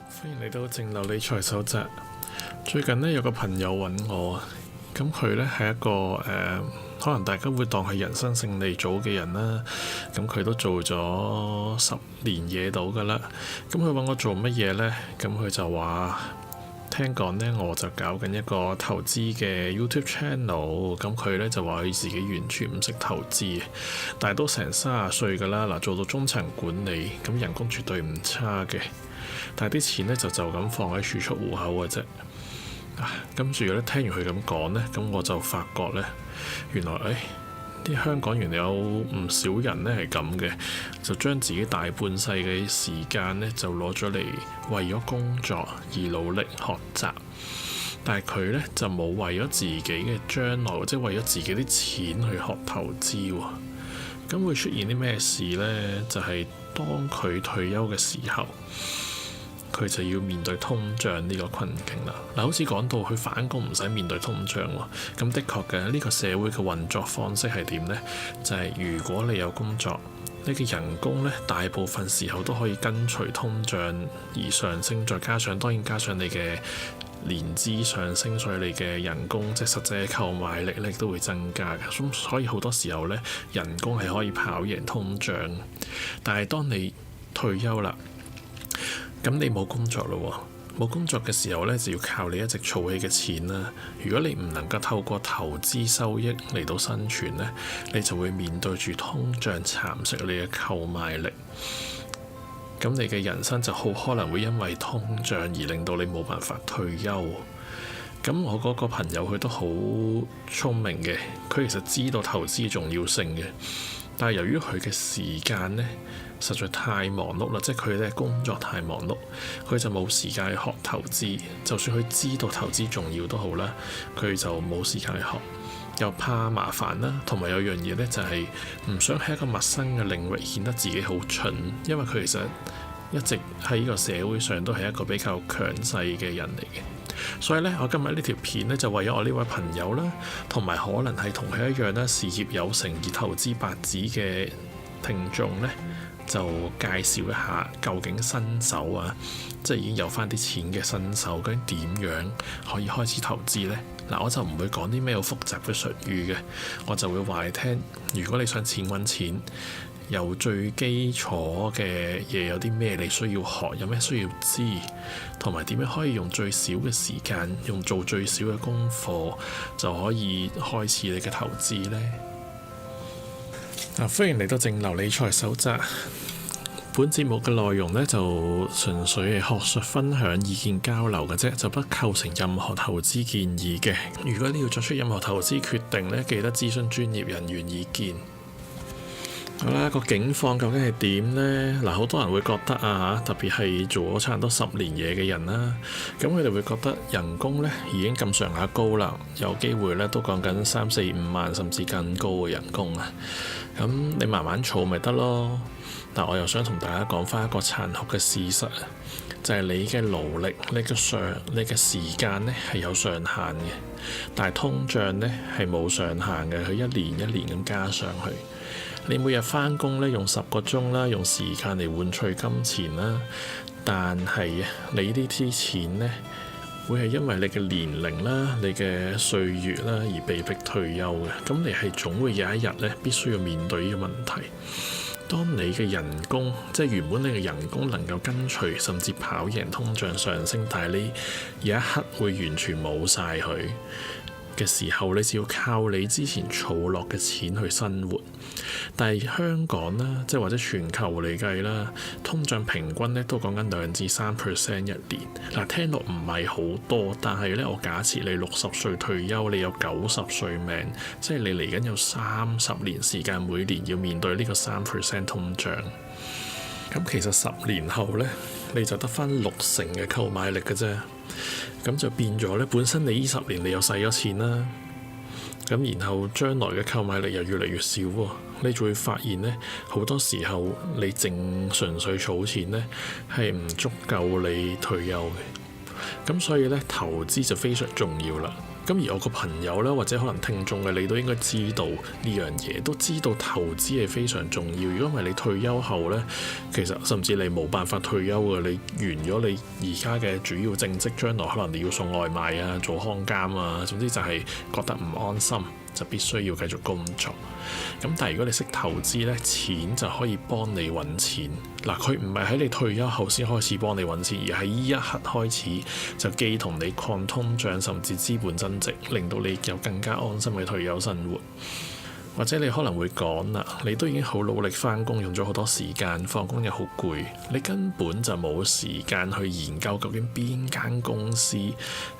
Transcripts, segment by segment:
歡迎嚟到正流理財手冊。最近呢，有個朋友揾我，咁佢呢係一個可能大家會當係人生勝利組嘅人啦。咁佢都做咗10年嘢到㗎啦。咁佢揾我做乜嘢呢？咁佢就話聽講呢，我就搞緊一個投資嘅 YouTube channel。咁佢呢就話佢自己完全唔識投資，但係都成30歲㗎啦。嗱，做到中層管理，咁人工絕對唔差嘅。但係啲錢呢就咁放喺儲蓄戶口嘅啫。跟住咧聽完佢咁講呢，咁我就發覺呢，原來啲香港原來有唔少人呢係咁嘅，就將自己大半世嘅時間呢就攞咗嚟為咗工作而努力學習，但係佢呢就冇為咗自己嘅將來，或者為咗自己啲錢去學投資喎。咁會出現啲咩事呢？就係當佢退休嘅時候，佢就要面對通脹呢個困境啦。嗱，好似講到佢返工唔使面對通脹喎，咁的確嘅呢個社會嘅運作方式係點呢？就係如果你有工作，你嘅人工呢大部分時候都可以跟隨通脹而上升，再加上當然加上你嘅年資上升，所以你嘅人工即係實際嘅購買力咧都會增加嘅。咁所以好多時候呢，人工係可以跑贏通脹。但係當你退休啦，咁你冇工作咯，冇工作嘅時候呢，就要靠你一直儲起嘅錢啦。如果你唔能夠透過投資收益嚟到生存呢，你就會面對住通脹蠶食你嘅購買力。咁你嘅人生就好可能會因為通脹而令到你冇辦法退休。咁我嗰個朋友佢都好聰明嘅，佢其實知道投資嘅重要性嘅，但係由於佢嘅時間呢實在太忙碌啦，即係佢咧工作太忙碌，佢就冇時間去學投資。就算佢知道投資重要都好啦，佢就冇時間去學，又怕麻煩啦，同埋有樣嘢呢，就係唔想喺一個陌生嘅領域顯得自己好蠢，因為佢其實一直喺呢個社會上都係一個比較強勢嘅人嚟嘅。所以呢，我今日呢條片呢，就為咗我呢位朋友啦，同埋可能係同佢一樣啦，事業有成而投資白紙嘅聽眾呢，就介紹一下究竟新手啊，即係已經有翻啲錢嘅新手，究竟點樣可以開始投資呢？嗱，我就唔會講啲咩好複雜嘅術語嘅，我就會話你聽。如果你想錢揾錢，由最基礎嘅嘢有啲咩你需要學，有咩需要知，同埋點樣可以用最少嘅時間，用做最少嘅功課就可以開始你嘅投資呢？歡迎嚟到正流理財手冊。本節目嘅內容呢，就純粹係學術分享、意見交流嘅啫，就不構成任何投資建議嘅。如果你要作出任何投資決定呢，記得諮詢專業人員意見。好啦，個境況究竟係點呢？嗱，好多人會覺得特別係做咗差唔多10年嘢嘅人啦，咁佢哋會覺得人工呢已經咁上下高啦，有機會呢都講緊3、4、5萬甚至更高嘅人工啊。咁你慢慢儲咪得咯。但我又想同大家講翻一個殘酷嘅事實啊，就係你嘅勞力、你嘅時間呢係有上限嘅，但係通脹呢係冇上限嘅，佢一年一年咁加上去。你每日返工呢，用10個鐘啦，用時間嚟換取金錢啦，但係你呢啲錢呢，會係因為你嘅年齡啦、你嘅歲月啦而被迫退休嘅。咁你係總會有一日呢，必須要面對呢個問題。當你嘅人工，即係原本你嘅人工能夠跟隨甚至跑贏通脹上升，但係你有一刻會完全冇晒佢嘅時候，你就要靠你之前儲落嘅錢去生活。但係香港啦，即係或者全球嚟計啦，通脹平均咧都講緊2至3% 一年。嗱，聽落唔係好多，但係咧我假設你60歲退休，你有90歲命，即係你嚟緊有30年時間，每年要面對呢個3% 通脹。咁其實10年後呢，你就得翻60%嘅購買力嘅啫。咁就變咗呢，本身你呢10年你又使咗錢啦，咁然後將來嘅購買力又越嚟越少喎。你就會發現呢，好多時候你淨純粹儲錢呢係唔足夠你退休嘅。咁所以呢，投資就非常重要啦。咁而我個朋友咧，或者可能聽眾嘅你都應該知道呢樣嘢，都知道投資係非常重要。如果唔係你退休後咧，其實甚至你冇辦法退休嘅，你完咗你而家嘅主要正職，將來可能你要送外賣啊、做看監啊，總之就係覺得唔安心，就必須要繼續工作。咁但係如果你識投資咧，錢就可以幫你揾錢。嗱，佢唔係喺你退休後先開始幫你揾錢，而係呢一刻開始就既同你抗通脹，甚至資本增值，令到你有更加安心嘅退休生活。或者你可能會講啦，你都已經好努力返工，用咗好多時間，放工又好攰，你根本就冇時間去研究究竟邊間公司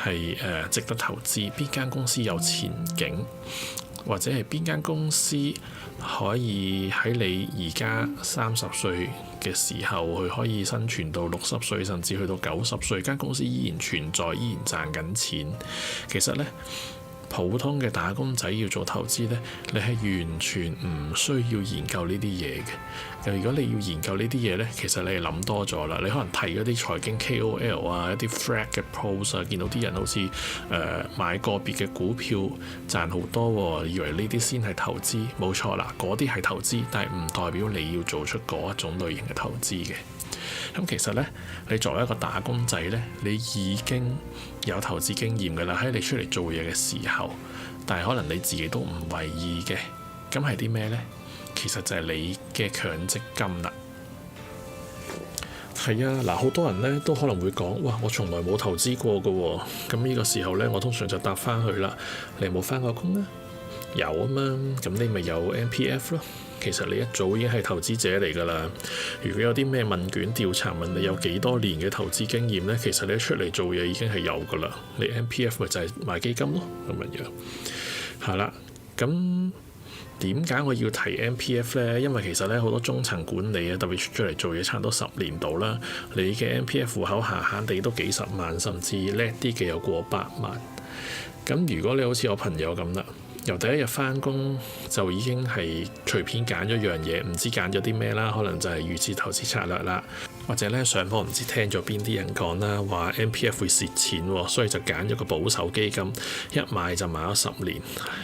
係值得投資，邊間公司有前景，或者係邊間公司可以喺你而家30歲嘅時候，佢可以生存到60歲，甚至去到90歲，間公司依然存在，依然賺緊錢。其實呢，普通嘅打工仔要做投資呢，你係完全唔需要研究呢啲嘢嘅。如果你要研究呢啲嘢呢，其實你係諗多咗啦。你可能睇嗰啲財經 KOL 啊，一啲 flag 嘅 post 啊，見到啲人好似買個別嘅股票賺好多喎，以為呢啲先係投資。冇錯啦，嗰啲係投資，但係唔代表你要做出嗰一種類型嘅投資嘅。咁其實呢，你作為一個打工仔呢，你已經有投資經驗㗎啦，喺你出嚟做嘢嘅時候，但係可能你自己都唔為意嘅。咁係啲咩呢？其實就係你嘅強積金啦。係啊，嗱，好多人呢都可能會講，哇，我從來冇投資過㗎喎。咁呢個時候呢，我通常就答翻佢啦。你有冇翻過工啊？有啊嘛，咁你咪有 MPF 咯。其實你一早已經係投資者嚟㗎啦。如果有啲咩問卷調查問你有幾多年嘅投資經驗呢，其實你一出嚟做嘢已經係有㗎啦。你 MPF 咪就係買基金咯，咁樣。係啦，咁點解我要提 MPF 呢？因為其實咧好多中層管理啊，特別出嚟做嘢差唔多10年度啦，你嘅 MPF 戶口閒閒地都幾十萬，甚至叻啲嘅有過百萬。咁如果你好似我朋友咁啦，由第一日返工就已經係隨便揀咗樣嘢，唔知揀咗啲咩啦，可能就係預設投資策略啦，或者咧上課唔知聽咗邊啲人講啦，話 MPF 會蝕錢喎，所以就揀咗個保守基金，一買就買咗10年，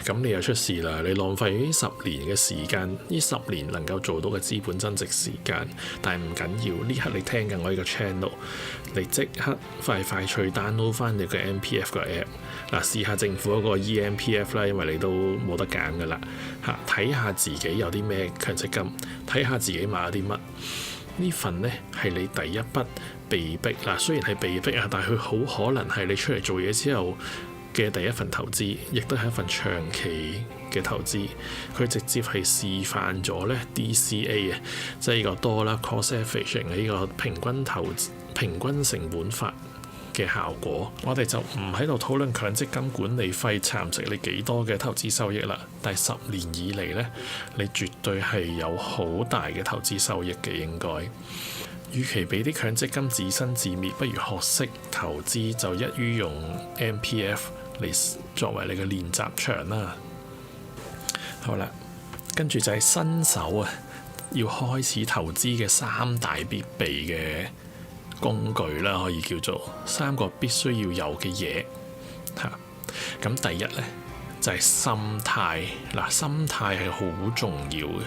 咁你又出事啦，你浪費呢10年嘅時間，呢10年能夠做到嘅資本增值時間，但係唔緊要，呢刻你聽緊我呢個 channel， 你即刻快脆 download 翻你嘅 MPF 個 app， 嗱，試下政府嗰個 eMPF 啦，因為你都冇得揀㗎啦嚇，睇下自己有啲咩強積金，睇下自己買咗啲乜。呢份呢係你第一筆被逼嗱，雖然係被逼啊，但係佢好可能係你出嚟做嘢之後嘅第一份投資，亦都係一份長期嘅投資。佢直接係示範咗呢 DCA 啊，即係呢個 Dollar Cost Averaging 呢個平均成本法嘅效果。我哋就唔喺度討論強積金管理費蠶食你幾多嘅投資收益啦。但係10年以嚟呢，你絕對係有好大嘅投資收益嘅。應該，與其俾啲強積金自生自滅，不如學識投資，就一於用 MPF 嚟作為你嘅練習場啦。好啦，跟住就係新手啊，要開始投資嘅3大必備嘅工具啦，可以叫做3個必須要有嘅嘢嚇。咁第一呢，就係心態嗱，心態係好重要嘅，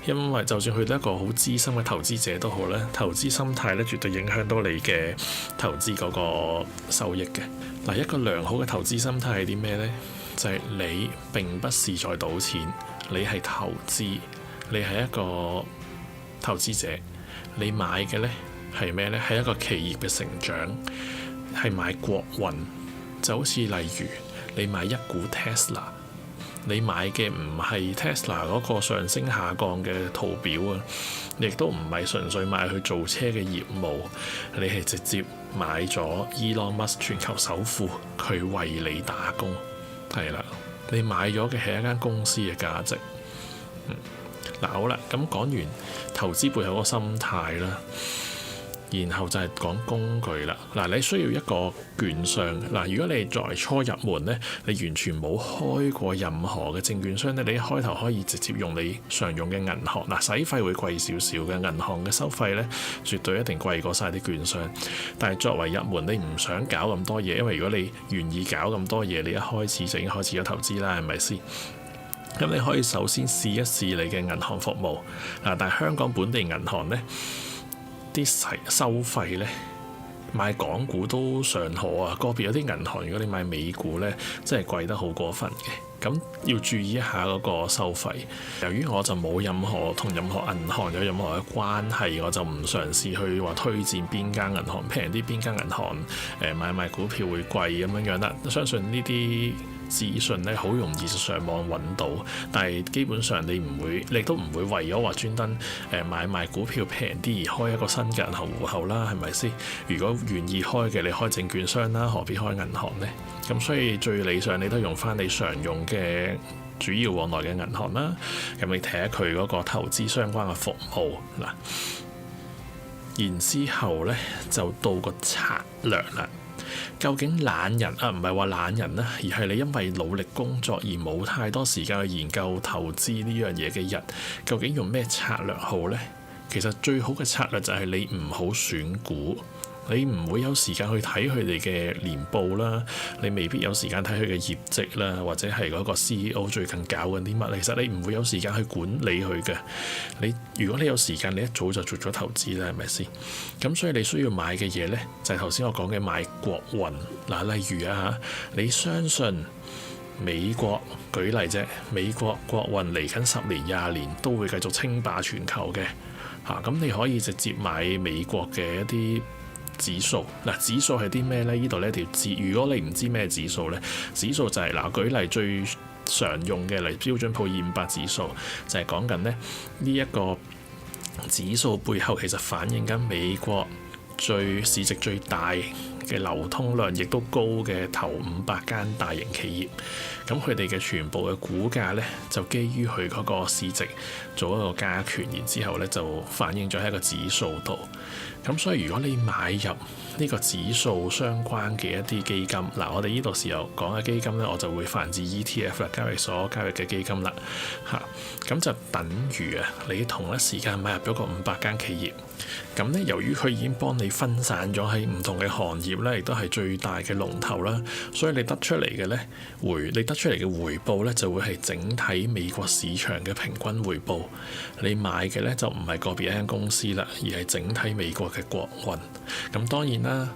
因為就算去到一個好資深嘅投資者都好咧，投資心態咧絕對影響到你嘅投資嗰個收益嘅嗱。一個良好嘅投資心態係啲咩呢？就係你並不是在賭錢，你係投資，你係一個投資者，你買嘅呢係咩呢？係一個企業嘅成長，係買國運，就好似例如你買一股 Tesla， 你買嘅唔係 Tesla 嗰個上升下降嘅圖表啊，亦都唔係純粹買去做車嘅業務，你係直接買咗 Elon Musk 全球首富，佢為你打工，係啦，你買咗嘅係一間公司嘅價值。嗱，好啦，咁講完投資背後嗰個心態啦。然後就係講工具啦。嗱，你需要一個券商。嗱，如果你作為初入門呢，你完全冇開過任何嘅證券商呢，你一開頭可以直接用你常用嘅銀行。嗱，使費會貴少少嘅，銀行嘅收費呢，絕對一定貴過晒啲券商。但係作為入門，你唔想搞咁多嘢，因為如果你願意搞咁多嘢，你一開始就已經開始咗投資啦，係咪先？咁你可以首先試一試你嘅銀行服務。嗱，但係香港本地銀行呢，啲收費呢，買港股都尚可啊，個別有啲銀行如果你買美股呢，真係貴得好過分嘅。咁要注意一下嗰個收費。由於我就冇同任何銀行有任何嘅關係，我就唔嘗試去話推薦邊間銀行平啲，邊間銀行買賣股票會貴咁樣啦。相信呢啲資訊咧好容易就上網揾到，但係基本上你都唔會為咗話專登買賣股票平啲而開一個新嘅銀行戶口啦，係咪先？如果願意開嘅，你開證券商啦，何必開銀行呢？咁所以最理想你都用翻你常用嘅主要往來嘅銀行啦。咁你睇下佢嗰個投資相關嘅服務嗱，然之後呢，就到個策略啦。究竟懶人唔係話懶人啦，而係你因為努力工作而冇太多時間去研究投資呢樣嘢嘅人，究竟用咩策略好呢？其實最好嘅策略就係你唔好選股。你唔會有時間去睇佢哋嘅年報啦，你未必有時間睇佢嘅業績啦，或者係嗰個 CEO 最近搞緊啲乜，其實你唔會有時間去管理佢嘅。如果你有時間，你一早就做咗投資啦，係咪先？咁所以你需要買嘅嘢呢，就係頭先我講嘅買國運嗱，例如你相信美國，舉例啫，美國國運嚟緊10年、20年都會繼續稱霸全球嘅咁你可以直接買美國嘅一啲指數。嗱，指數係啲咩呢？呢度呢一條知，如果你唔知咩指數呢，指數就係舉例最常用嘅嚟標準普爾500指數，就係講緊呢一個指數背後其實反映緊美國市值最大嘅流通量亦都高嘅頭500間大型企業，咁佢哋嘅全部嘅股價呢，就基於佢嗰個市值做一個加權，然之後呢就反映咗喺一個指數度。咁所以如果你買入呢個指數相關嘅一啲基金，我哋呢度時候講嘅基金呢，我就會泛指 ETF 啦，交易所交易嘅基金啦，咁就等於你同一時間買入咗個500間企業。咁呢，由於佢已經幫你分散咗喺唔同嘅行業呢，亦都係最大嘅龍頭啦，所以你得出嚟嘅回報呢，就會係整體美國市場嘅平均回報。你買嘅呢，就唔係個別一間公司啦，而係整體美國嘅國運。咁當然啦，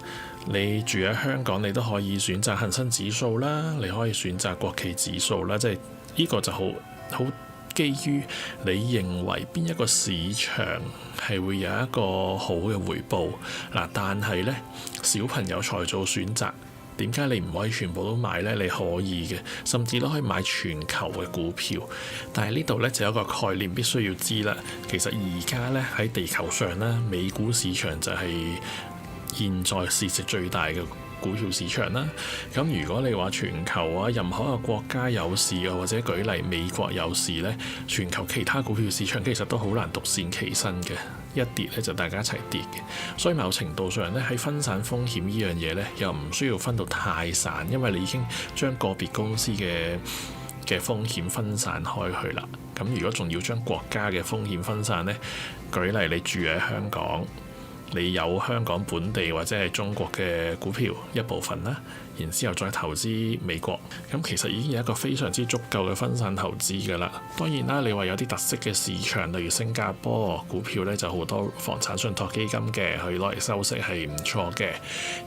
你住喺香港，你都可以選擇恒生指數啦，你可以選擇國企指數啦，即係呢個就好基於你認為邊一個市場係會有一個好嘅回報但係呢，小朋友才做選擇，點解你唔可以全部都買呢？你可以嘅，甚至都可以買全球嘅股票。但係呢度呢，就有一個概念必須要知啦。其實而家呢，喺地球上呢，美股市場就係現在市值最大嘅股票市場啦。咁如果你話全球任何一個國家有事或者舉例美國有事呢，全球其他股票市場其實都好難獨善其身嘅，一跌呢就大家一齊跌嘅。所以某程度上呢，喺分散風險呢樣嘢呢，又唔需要分到太散，因為你已經將個別公司嘅風險分散開去啦。咁如果仲要將國家嘅風險分散呢，舉例你住喺香港，你有香港本地或者係中國嘅股票一部分啦，然之後再投資美國，咁其實已經有一個非常之足夠嘅分散投資㗎啦。當然啦，你話有啲特色嘅市場，例如新加坡股票呢，就好多房產信託基金嘅，去攞嚟收息係唔錯嘅。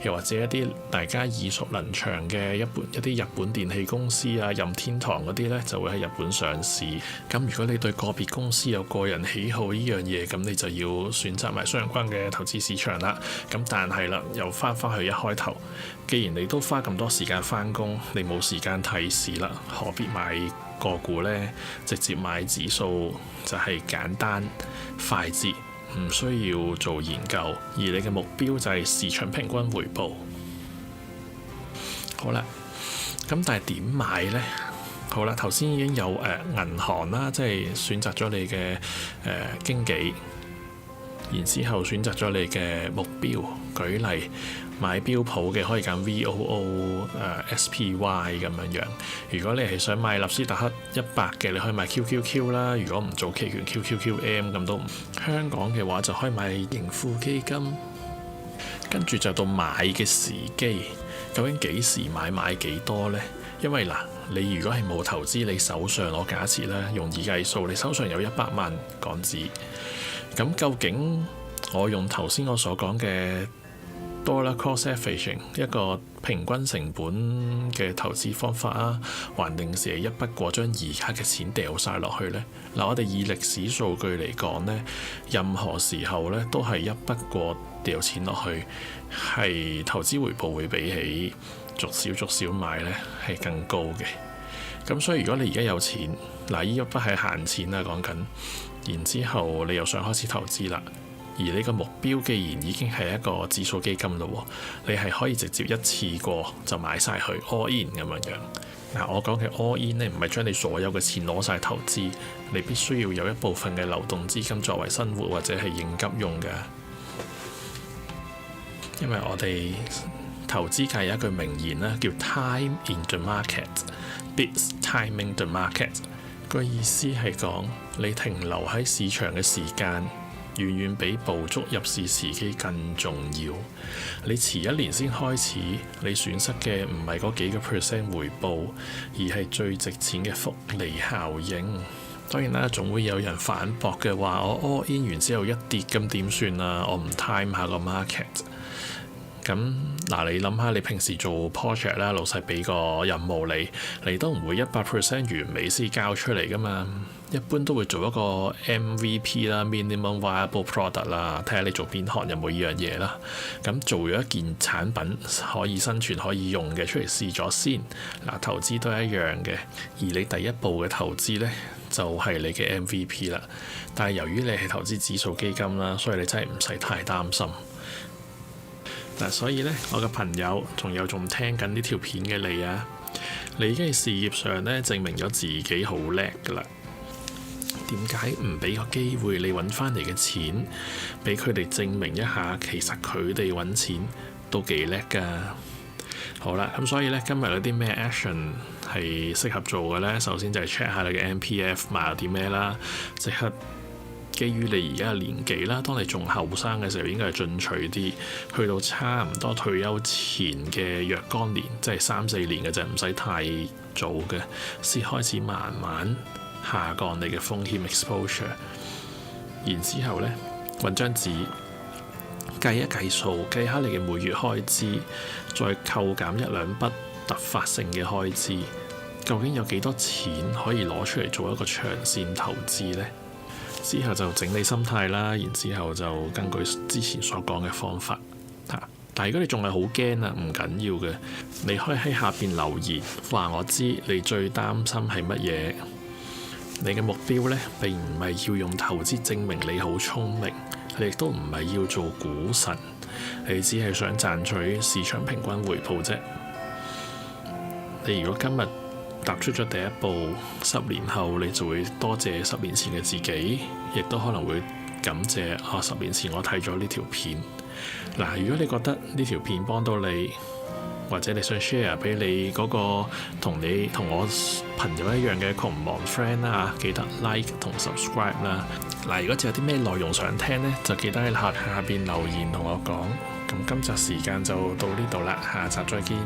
又或者一啲大家耳熟能詳嘅一啲日本電器公司任天堂嗰啲呢，就會喺日本上市。咁如果你對個別公司有個人喜好呢樣嘢，咁你就要選擇埋相關嘅投資市場啦。咁但係啦，又翻去一開頭，既然你都花咁多時間返工，你冇時間睇市啦，何必買個股呢？直接買指數就係簡單快捷，唔需要做研究，而你嘅目標就係市場平均回報。好啦，咁但係點買呢？好啦，頭先已經有銀行啦，即係選擇咗你嘅經紀。然之後選擇咗你嘅目標。舉例買標普嘅可以揀 VOO、SPY 咁樣。如果你係想買納斯達克100嘅，你可以買 QQQ 啦。如果唔做期權 QQQM 咁都唔。香港嘅話就可以買盈富基金。跟住就到買嘅時機，究竟幾時買幾多呢？因為嗱，你如果係冇投資，你手上我假設啦，容易計數，你手上有100萬港紙，咁究竟我用頭先我所講嘅Dollar Cost Averaging 一個平均成本嘅投資方法啊，還定是係一筆過將而家嘅錢掉晒落去呢？嗱，我哋以歷史數據嚟講呢，任何時候呢都係一筆過掉錢落去，係投資回報會比起逐少買呢係更高嘅。咁所以如果你而家有錢，嗱，呢一筆係閒錢啦講緊，然之後你又想開始投資啦。而你個目標既然已經係一個指數基金咯，你係可以直接一次過就買晒去 all in 咁樣。嗱，我講嘅 all in 呢，唔係將你所有嘅錢攞晒投資，你必須要有一部分嘅流動資金作為生活或者係應急用嘅。因為我哋投資界有一句名言啦，叫 time in the market beats timing the market。個意思係講你停留喺市場嘅時間，遠遠比捕捉入市時機更重要。你遲1年先開始，你損失嘅唔係嗰幾個% 回報，而係最值錢嘅複利效應。當然啦，總會有人反駁嘅話，我 all in 完之後一跌咁點算啊？我唔 time 下個 market。咁嗱，你諗下，你平時做 project 啦，老細俾個任務你都唔會100% 完美先交出嚟噶嘛。一般都會做一個 MVP 啦 ，minimum viable product 啦，睇下你做邊行有冇呢樣嘢啦。咁做咗一件產品可以生存可以用嘅出嚟試咗先。嗱，投資都係一樣嘅，而你第一步嘅投資呢，就係你嘅 MVP 啦。但係由於你係投資指數基金啦，所以你真係唔使太擔心。嗱，所以呢，我嘅朋友仲聽緊呢條片嘅你啊，你已經喺事業上呢證明咗自己好叻㗎啦。點解唔俾個機會你揾翻嚟嘅錢，俾佢哋證明一下，其實佢哋揾錢都幾叻㗎？好啦，咁所以呢，今日有啲咩 action 係適合做嘅呢？首先就係 check 下你嘅 MPF 買咗啲咩啦，即刻。基於你而家嘅年紀啦，當你仲後生嘅時候，應該係進取啲，去到差唔多退休前嘅若干年，即係3-4年嘅啫，唔使太早嘅，先開始慢慢下降你嘅風險 exposure。然之後呢，揾張紙計一計數，計下你嘅每月開支，再扣減1-2筆突發性嘅開支，究竟有幾多錢可以攞出嚟做一個長線投資呢？之後就整理心態啦，然之後就根據之前所講嘅方法嚇。但係如果你仲係好驚啊，唔緊要嘅，你可以喺下邊留言話我知你最擔心係乜嘢。你嘅目標呢，並唔係要用投資證明你好聰明，你亦都唔係要做股神，你只係想賺取市場平均回報啫。你如果今日踏出咗第一步，10年後你就會多謝10年前嘅自己，亦都可能會感謝10年前我睇咗呢條片。嗱，如果你覺得呢條片幫到你，或者你想 share 俾你嗰個同我朋友一樣嘅窮忙 friend 啦，記得 like 同 subscribe 啦。嗱，如果仲有啲咩內容想聽呢，就記得喺下邊留言同我講。咁今集時間就到呢度啦，下集再見。